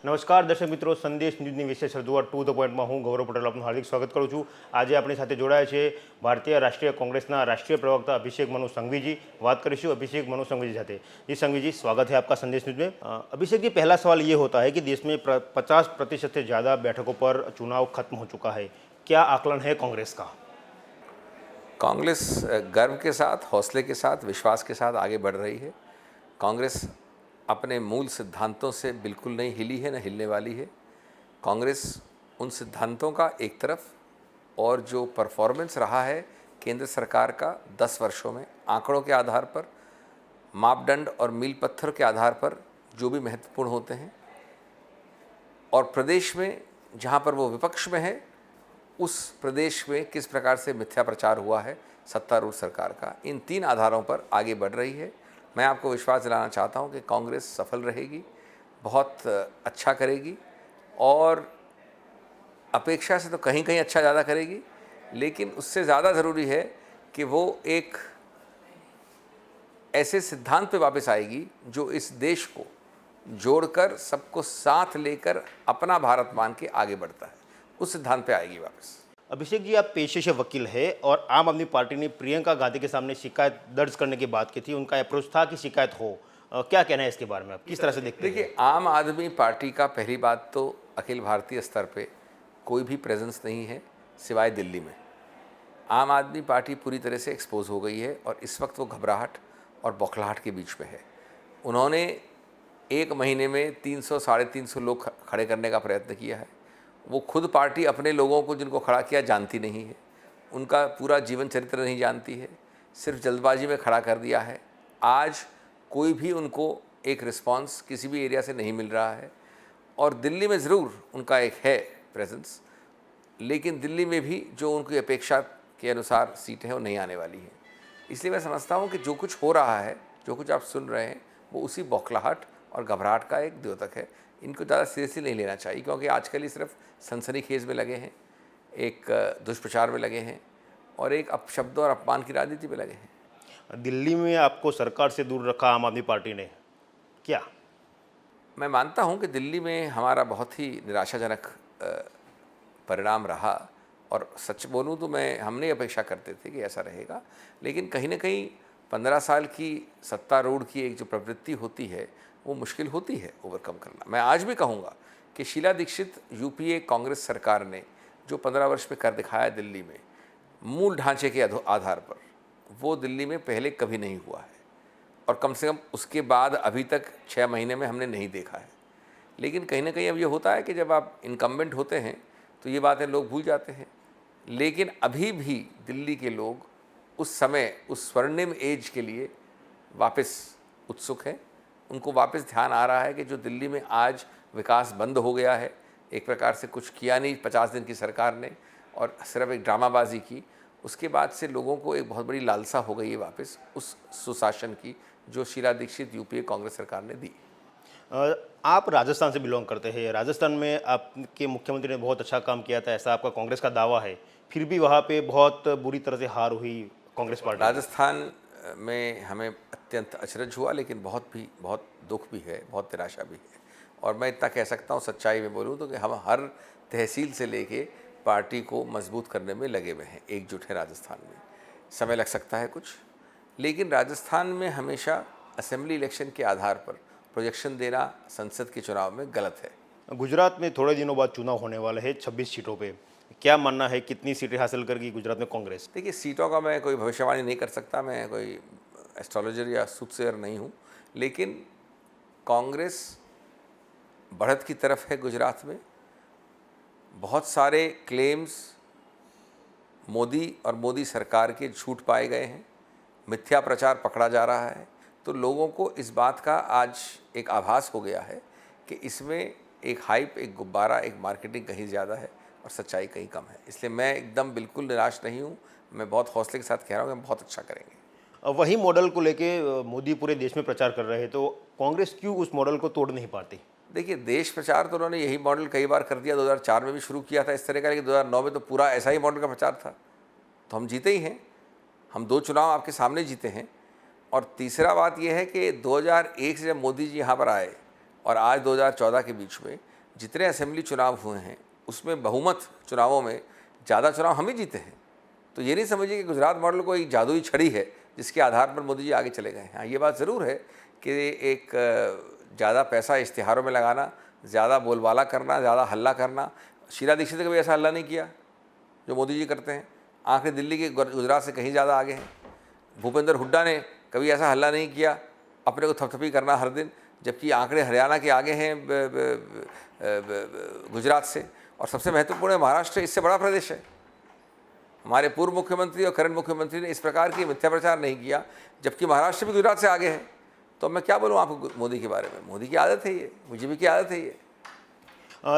નમસ્કાર દર્શક મિત્રો, સંદેશ ન્યૂઝની વિશેષ રજૂઆત ટુ ધ પોઈન્ટમાં હું ગૌરવ પટેલ આપનું હાર્દિક સ્વાગત કરું છું। આજે આપણી સાથે જોડાયા છે ભારતીય રાષ્ટ્રીય કોંગ્રેસના રાष्ट्रीय प्रवक्ता अभिषेक मनु संघवी जी। बात करीશું अभिषेक मनु संघवी जी साथे। जी संघवी जी, स्वागत है आपका संदेश न्यूज़ में। अभिषेक जी, पहला सवाल ये होता है कि देश में 50% से ज़्यादा बैठकों पर चुनाव खत्म हो चुका है, क्या आकलन है कांग्रेस का? कांग्रेस गर्व के साथ, हौसले के साथ, विश्वास के साथ आगे बढ़ रही है। कांग्रेस अपने मूल सिद्धांतों से बिल्कुल नहीं हिली है, न हिलने वाली है। कांग्रेस उन सिद्धांतों का एक तरफ और जो परफॉर्मेंस रहा है केंद्र सरकार का 10 वर्षों में, आंकड़ों के आधार पर, मापदंड और मील पत्थर के आधार पर जो भी महत्वपूर्ण होते हैं, और प्रदेश में जहाँ पर वो विपक्ष में है उस प्रदेश में किस प्रकार से मिथ्या प्रचार हुआ है सत्तारूढ़ सरकार का, इन 3 आधारों पर आगे बढ़ रही है। मैं आपको विश्वास दिलाना चाहता हूं कि कांग्रेस सफल रहेगी, बहुत अच्छा करेगी और अपेक्षा से तो कहीं कहीं अच्छा ज़्यादा करेगी, लेकिन उससे ज़्यादा ज़रूरी है कि वो एक ऐसे सिद्धांत पे वापस आएगी जो इस देश को जोड़कर, सबको साथ लेकर अपना भारत मान के आगे बढ़ता है, उस सिद्धांत पे आएगी वापस। अभिषेक जी, आप पेशे से वकील है और आम आदमी पार्टी ने प्रियंका गांधी के सामने शिकायत दर्ज करने की बात की थी। उनका अप्रोच था कि शिकायत हो। क्या कहना है इसके बारे में, आप किस तरह से देखते हैं? देखिए, आम आदमी पार्टी का पहली बात तो अखिल भारतीय स्तर पे कोई भी प्रेजेंस नहीं है सिवाय दिल्ली में। आम आदमी पार्टी पूरी तरह से एक्सपोज हो गई है और इस वक्त वो घबराहट और बौखलाहट के बीच में है। उन्होंने 1 महीने में 300 साढ़े 300 लोग खड़े करने का प्रयत्न किया है। वो खुद पार्टी अपने लोगों को जिनको खड़ा किया जानती नहीं है, उनका पूरा जीवन चरित्र नहीं जानती है, सिर्फ जल्दबाजी में खड़ा कर दिया है। आज कोई भी उनको एक रिस्पांस किसी भी एरिया से नहीं मिल रहा है और दिल्ली में ज़रूर उनका एक है प्रेजेंस, लेकिन दिल्ली में भी जो उनकी अपेक्षा के अनुसार सीटें हैं वो नहीं आने वाली हैं। इसलिए मैं समझता हूँ कि जो कुछ हो रहा है, जो कुछ आप सुन रहे हैं, वो उसी बौखलाहट और घबराहट का एक द्योतक है। इनको ज़्यादा सीरियसली नहीं लेना चाहिए, क्योंकि आजकल ही सिर्फ सनसनीखेज में लगे हैं, एक दुष्प्रचार में लगे हैं और एक अपशब्दों और अपमान की राजनीति में लगे हैं। दिल्ली में आपको सरकार से दूर रखा आम आदमी पार्टी ने, क्या? मैं मानता हूं कि दिल्ली में हमारा बहुत ही निराशाजनक परिणाम रहा और सच बोलूं तो हम नहीं अपेक्षा करते थे कि ऐसा रहेगा, लेकिन कहीं ना कहीं 15 साल की सत्तारूढ़ की एक जो प्रवृत्ति होती है वो मुश्किल होती है ओवरकम करना। मैं आज भी कहूँगा कि शीला दीक्षित यूपीए कांग्रेस सरकार ने जो 15 वर्ष में कर दिखाया दिल्ली में, मूल ढांचे के आधार पर, वो दिल्ली में पहले कभी नहीं हुआ है और कम से कम उसके बाद अभी तक 6 महीने में हमने नहीं देखा है। लेकिन कहीं ना कहीं अब ये होता है कि जब आप इनकम्बेंट होते हैं तो ये बातें लोग भूल जाते हैं, लेकिन अभी भी दिल्ली के लोग उस समय, उस स्वर्णिम एज के लिए वापस उत्सुक हैं। उनको वापस ध्यान आ रहा है कि जो दिल्ली में आज विकास बंद हो गया है, एक प्रकार से कुछ किया नहीं 50 दिन की सरकार ने और सिर्फ एक ड्रामाबाजी की, उसके बाद से लोगों को एक बहुत बड़ी लालसा हो गई है वापस उस सुशासन की जो शीला दीक्षित यूपीए कांग्रेस सरकार ने दी। आप राजस्थान से बिलोंग करते हैं। राजस्थान में आपके मुख्यमंत्री ने बहुत अच्छा काम किया था, ऐसा आपका कांग्रेस का दावा है। फिर भी वहाँ पे बहुत बुरी तरह से हार हुई कांग्रेस पार्टी। राजस्थान में हमें अत्यंत अचरज हुआ, लेकिन बहुत दुख भी है, बहुत निराशा भी है। और मैं इतना कह सकता हूँ, सच्चाई में बोलूँ तो, कि हम हर तहसील से लेके पार्टी को मजबूत करने में लगे हुए हैं, एकजुट है राजस्थान में। समय लग सकता है कुछ, लेकिन राजस्थान में हमेशा असेंबली इलेक्शन के आधार पर प्रोजेक्शन देना संसद के चुनाव में गलत है। गुजरात में थोड़े दिनों बाद चुनाव होने वाले हैं 26 सीटों पे, क्या मानना है कितनी सीटें हासिल करेगी गुजरात में कांग्रेस? देखिए, सीटों का मैं कोई भविष्यवाणी नहीं कर सकता, मैं कोई एस्ट्रोलॉजर या सूटसेयर नहीं हूँ, लेकिन कांग्रेस बढ़त की तरफ है गुजरात में। बहुत सारे क्लेम्स मोदी और मोदी सरकार के झूठ पाए गए हैं, मिथ्या प्रचार पकड़ा जा रहा है, तो लोगों को इस बात का आज एक आभास हो गया है कि इसमें एक हाइप, एक गुब्बारा, एक मार्केटिंग कहीं ज़्यादा है और सच्चाई कहीं कम है। इसलिए मैं एकदम बिल्कुल निराश नहीं हूँ, मैं बहुत हौसले के साथ कह रहा हूँ कि हम बहुत अच्छा करेंगे। वही मॉडल को लेके मोदी पूरे देश में प्रचार कर रहे हैं, तो कांग्रेस क्यों उस मॉडल को तोड़ नहीं पाती? देखिए, देश प्रचार तो उन्होंने यही मॉडल कई बार कर दिया। 2004 में भी शुरू किया था इस तरह का, लेकिन 2009 में तो पूरा ऐसा ही मॉडल का प्रचार था। तो हम जीते ही हैं, हम 2 चुनाव आपके सामने जीते हैं। और तीसरा बात यह है कि 2001 से जब मोदी जी यहाँ पर आए और आज 2014 के बीच में जितने असेंबली चुनाव हुए हैं उसमें बहुमत चुनावों में ज़्यादा चुनाव हम ही जीते हैं। तो ये नहीं समझिए कि गुजरात मॉडल कोई जादुई छड़ी है जिसके आधार पर मोदी जी आगे चले गए हैं। हाँ, ये बात ज़रूर है कि एक ज़्यादा पैसा इश्तिहारों में लगाना, ज़्यादा बोलबाला करना, ज़्यादा हल्ला करना। शीला दीक्षित ने कभी ऐसा हल्ला नहीं किया जो मोदी जी करते हैं। आंकड़े दिल्ली के गुजरात से कहीं ज़्यादा आगे हैं। भूपेंद्र हुड्डा ने कभी ऐसा हल्ला नहीं किया, अपने को थपथपी करना हर दिन, जबकि आंकड़े हरियाणा के आगे हैं गुजरात से। और सबसे महत्वपूर्ण है महाराष्ट्र, इससे बड़ा प्रदेश है। हमारे पूर्व मुख्यमंत्री और करंट मुख्यमंत्री ने इस प्रकार की मिथ्या प्रचार नहीं किया, जबकि महाराष्ट्र भी गुजरात से आगे है। तो मैं क्या बोलूँ आपको मोदी के बारे में? मोदी की आदत है ये, बीजेपी की आदत है ये।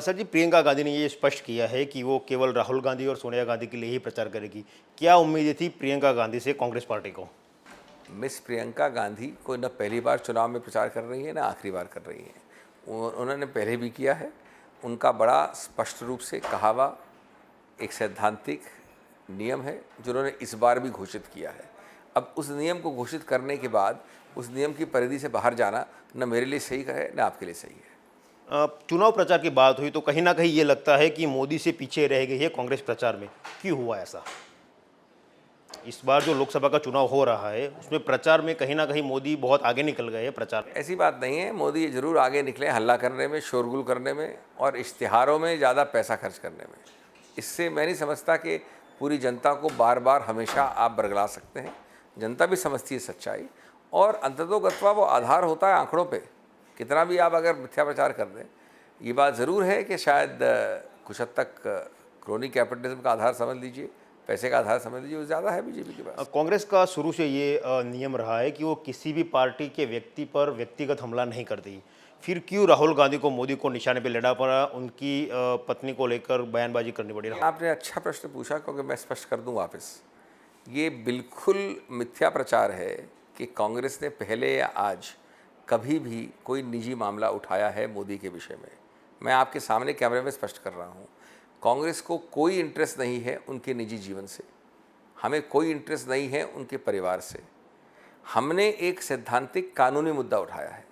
सर जी, प्रियंका गांधी ने ये स्पष्ट किया है कि वो केवल राहुल गांधी और सोनिया गांधी के लिए ही प्रचार करेगी। क्या उम्मीदें थी प्रियंका गांधी से कांग्रेस पार्टी को? मिस प्रियंका गांधी को न पहली बार चुनाव में प्रचार कर रही है, न आखिरी बार कर रही हैं। उन्होंने पहले भी किया है। उनका बड़ा स्पष्ट रूप से कहा हुआ एक सैद्धांतिक नियम है जो उन्होंने इस बार भी घोषित किया है। अब उस नियम को घोषित करने के बाद उस नियम की परिधि से बाहर जाना न मेरे लिए सही है न आपके लिए सही है। चुनाव प्रचार की बात हुई तो कहीं ना कहीं ये लगता है कि मोदी से पीछे रह गई है कांग्रेस प्रचार में। क्यों हुआ ऐसा? इस बार जो लोकसभा का चुनाव हो रहा है उसमें प्रचार में कहीं ना कहीं मोदी बहुत आगे निकल गए हैं प्रचार में। ऐसी बात नहीं है। मोदी ज़रूर आगे निकले हल्ला करने में, शोरगुल करने में और इश्तिहारों में ज़्यादा पैसा खर्च करने में। इससे मैं नहीं समझता कि पूरी जनता को बार बार हमेशा आप बरगला सकते हैं। जनता भी समझती है सच्चाई, और अंततोगत्वा वो आधार होता है आंकड़ों पे। कितना भी आप अगर मिथ्या प्रचार कर दें, ये बात ज़रूर है कि शायद कुछ हद तक क्रोनी कैपिटलिज्म का आधार समझ लीजिए, पैसे का आधार समझ लीजिए, वो ज़्यादा है बीजेपी के पास। कांग्रेस का शुरू से ये नियम रहा है कि वो किसी भी पार्टी के व्यक्ति पर व्यक्तिगत हमला नहीं करती। फिर क्यों राहुल गांधी को मोदी को निशाने पे लड़ा पड़ा, उनकी पत्नी को लेकर बयानबाजी करनी पड़ी? आपने अच्छा प्रश्न पूछा, क्योंकि मैं स्पष्ट कर दूं वापस। ये बिल्कुल मिथ्या प्रचार है कि कांग्रेस ने पहले या आज कभी भी कोई निजी मामला उठाया है मोदी के विषय में। मैं आपके सामने कैमरे में स्पष्ट कर रहा हूँ, कांग्रेस को कोई इंटरेस्ट नहीं है उनके निजी जीवन से, हमें कोई इंटरेस्ट नहीं है उनके परिवार से। हमने एक सैद्धांतिक कानूनी मुद्दा उठाया है,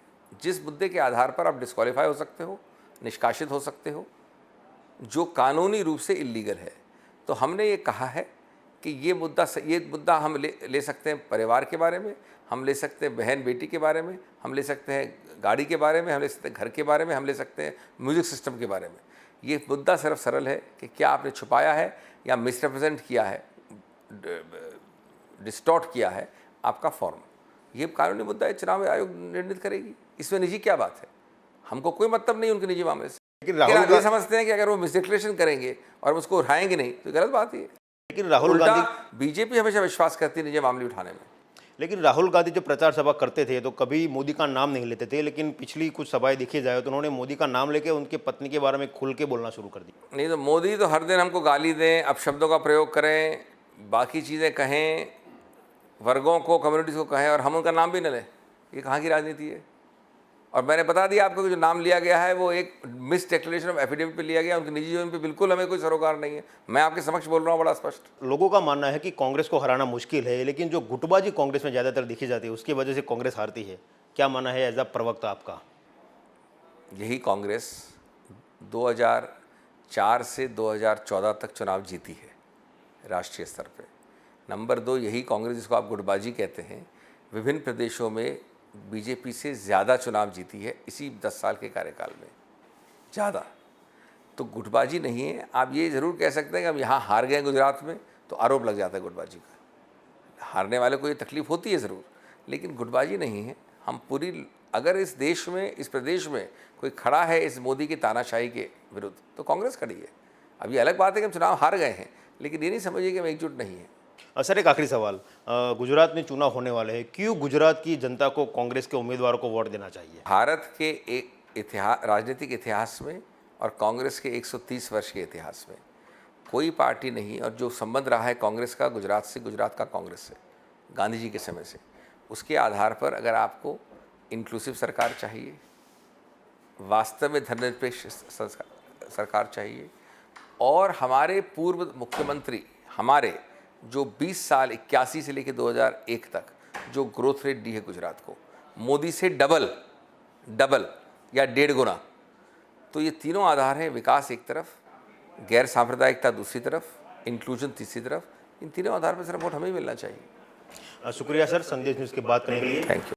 जिस मुद्दे के आधार पर आप डिस्क्वालीफाई हो सकते हो, निष्कासित हो सकते हो, जो कानूनी रूप से इल्लीगल है। तो हमने ये कहा है कि ये मुद्दा हम ले सकते हैं परिवार के बारे में, हम ले सकते हैं बहन बेटी के बारे में, हम ले सकते हैं गाड़ी के बारे में, हम ले सकते हैं घर के बारे में, हम ले सकते हैं म्यूजिक सिस्टम के बारे में। ये मुद्दा सिर्फ सरल है कि क्या आपने छुपाया है या मिसरिप्रेजेंट किया है, डिस्टॉर्ट किया है आपका फॉर्म। ये कानूनी मुद्दा है, चुनाव आयोग निर्णित करेगी। इसमें निजी क्या बात है? हमको कोई मतलब नहीं उनके निजी मामले से। लेकिन आप राहुल ये समझते हैं कि अगर वो मिसडिक्लेरेशन करेंगे और उसको उठाएंगे नहीं तो गलत बात है। लेकिन राहुल गांधी बीजेपी हमेशा विश्वास करती है निजी मामले उठाने में। लेकिन राहुल गांधी जब प्रचार सभा करते थे तो कभी मोदी का नाम नहीं लेते थे, लेकिन पिछली कुछ सभाएं देखी जाए तो उन्होंने मोदी का नाम लेके उनके पत्नी के बारे में खुल के बोलना शुरू कर दिया। नहीं तो मोदी तो हर दिन हमको गाली दें, अपशब्दों का प्रयोग करें, बाकी चीज़ें कहें, वर्गों को, कम्युनिटीज़ को कहें और हम उनका नाम भी न लें, ये कहाँ की राजनीति है? और मैंने बता दिया आपको कि जो नाम लिया गया है वो एक मिस डिक्लेरेशन ऑफ एफिडेविट पे लिया गया, उनके निजी जीवन पे बिल्कुल हमें कोई सरोकार नहीं है। मैं आपके समक्ष बोल रहा हूँ बड़ा स्पष्ट। लोगों का मानना है कि कांग्रेस को हराना मुश्किल है, लेकिन जो गुटबाजी कांग्रेस में ज़्यादातर देखी जाती है उसकी वजह से कांग्रेस हारती है। क्या मानना है एज अ प्रवक्ता आपका? यही कांग्रेस 2004 से 2014 तक चुनाव जीती है राष्ट्रीय स्तर पे। नंबर 2, यही कांग्रेस जिसको आप गुटबाजी कहते हैं, विभिन्न प्रदेशों में बीजेपी से ज़्यादा चुनाव जीती है इसी 10 साल के कार्यकाल में, ज़्यादा। तो गुटबाजी नहीं है। आप ये ज़रूर कह सकते हैं कि हम यहाँ हार गए गुजरात में, तो आरोप लग जाता है गुटबाजी का। हारने वाले को ये तकलीफ़ होती है ज़रूर, लेकिन गुटबाजी नहीं है। हम पूरी, अगर इस देश में, इस प्रदेश में कोई खड़ा है इस मोदी की तानाशाही के विरुद्ध, तो कांग्रेस खड़ी है। अब ये अलग बात है कि हम चुनाव हार गए हैं, लेकिन ये नहीं समझिए कि हम एकजुट नहीं हैं। सर, एक आखिरी सवाल, गुजरात में चुनाव होने वाले हैं, क्यों गुजरात की जनता को कांग्रेस के उम्मीदवारों को वोट देना चाहिए? भारत के एक राजनीतिक इतिहास में और कांग्रेस के 130 वर्ष के इतिहास में कोई पार्टी नहीं, और जो संबंध रहा है कांग्रेस का गुजरात से, गुजरात का कांग्रेस से, गांधी जी के समय से, उसके आधार पर अगर आपको इंक्लूसिव सरकार चाहिए, वास्तव में धर्मनिरपेक्ष सरकार चाहिए, और हमारे पूर्व मुख्यमंत्री, हमारे जो 20 साल 81 से लेकर 2001 तक जो ग्रोथ रेट दी है गुजरात को, मोदी से डबल या 1.5 गुना। तो ये तीनों आधार हैं, विकास एक तरफ, गैर सांप्रदायिकता दूसरी तरफ, इंक्लूजन तीसरी तरफ। इन तीनों आधार पर सर वोट हमें ही मिलना चाहिए। शुक्रिया सर, संदेश न्यूज़ की बात करने के लिए। Thank you.